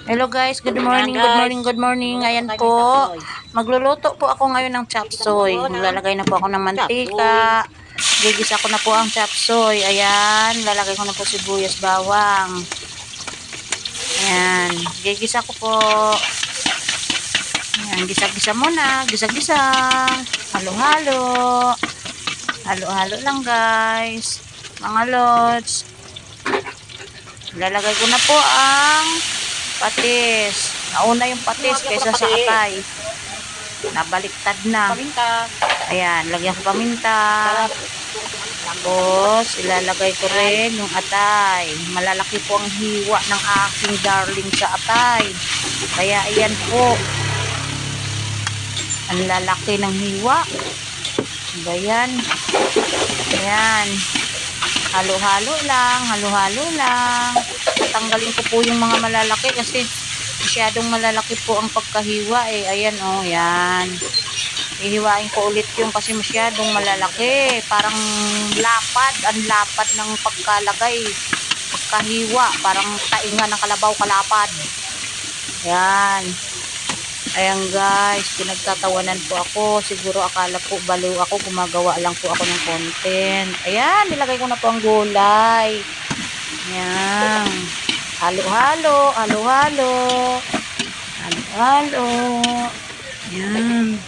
Hello guys, good morning, good morning, good morning. Ayan po, magluluto po ako ngayon ng chop suey. Lalagay na po ako ng mantika. Gigisa ko na po ang chop suey. Ayan, lalagay ko na po sibuyas, bawang. Ayan, gigisa ko po. Ayan, gisa-gisa muna, gisa-gisa. Halo-halo. Halo-halo lang guys. Mga lods. Lalagay ko na po ang patis. Nauna yung patis kaysa sa atay. Nabaliktad na. Paminta. Ayan, lagyan ko paminta. Tapos, ilalagay ko rin yung atay. Malalaki po ang hiwa ng aking darling sa atay. Kaya, ayan po. Ang lalaki ng hiwa. Ayan. Ayan. Halo-halo lang, halo-halo lang. Tatanggalin ko po yung mga malalaki kasi masyadong malalaki po ang pagkahiwa eh. Ayan oh, yan. Ihiwain ko ulit yung kasi masyadong malalaki. Parang lapad, ang lapad ng pagkalagay. Pagkahiwa, parang tainga ng kalabaw kalapad. Ayan. Ayan guys, pinagtatawanan po ako. Siguro akala po baliw ako, gumagawa lang po ako ng content. Ayan, nilagay ko na po ang gulay. Ayan. Halo-halo, halo-halo. Halo-halo. Ayan.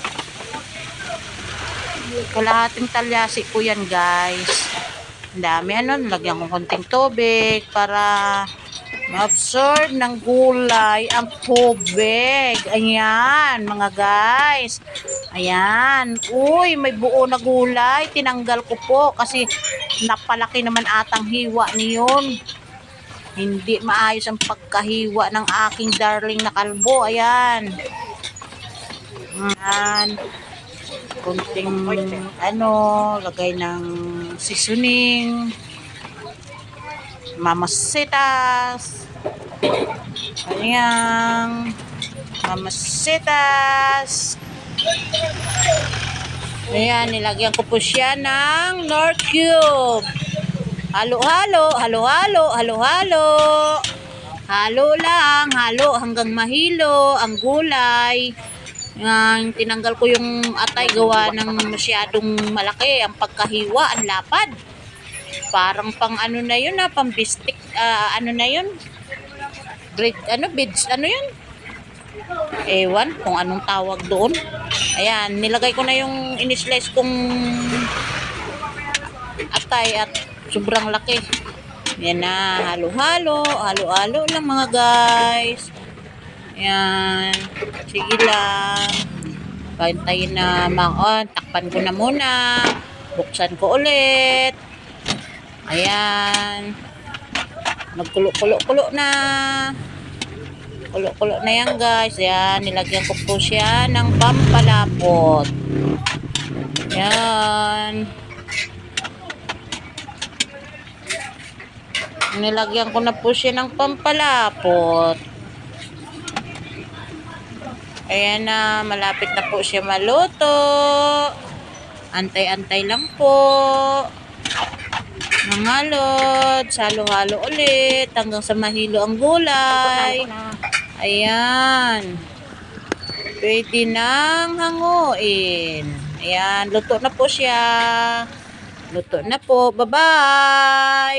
Kalahating talyasi po yan guys. Ang dami ano, nilagyan ko konting tubig para ma-absorb ng gulay ang tubig. Ayan, mga guys. Ayan. Uy, may buo na gulay. Tinanggal ko po kasi napalaki naman atang hiwa niyon. Hindi maayos ang pagkahiwa ng aking darling na kalbo. Ayan. Ayan. Kunting ano, lagay ng seasoning. Mamasitas. Ayan. Mamasitas. Ayan, nilagyan ko po siya ng Knorr cube. Halo-halo, halo-halo, halo-halo. Halo lang, halo hanggang mahilo ang gulay. Ayan, tinanggal ko yung atay gawa ng masyadong malaki. Ang pagkahiwa, ang lapad. Parang pang ano na yun pang bistik, ano na yun? Bread, bids, yun? Ewan kung anong tawag doon. Ayan, nilagay ko na yung in-slice kong atay at sobrang laki. Yan na, halo-halo, halo-halo lang mga guys. Ayan, sige lang. Pahintayin na takpan ko na muna. Buksan ko ulit. Ayan. Magkulo-kulo-kulo na. Kulo-kulo na yan guys. Ayan. Nilagyan ko po siya ng pampalapot. Ayan. Nilagyan ko na po siya ng pampalapot. Ayan na. Malapit na po siya maluto. Antay-antay lang po. Mga lods, halo-halo ulit hanggang sa mahilo ang gulay. Ayan. Pwede nang hanguin. Ayan, luto na po siya. Luto na po. Bye-bye!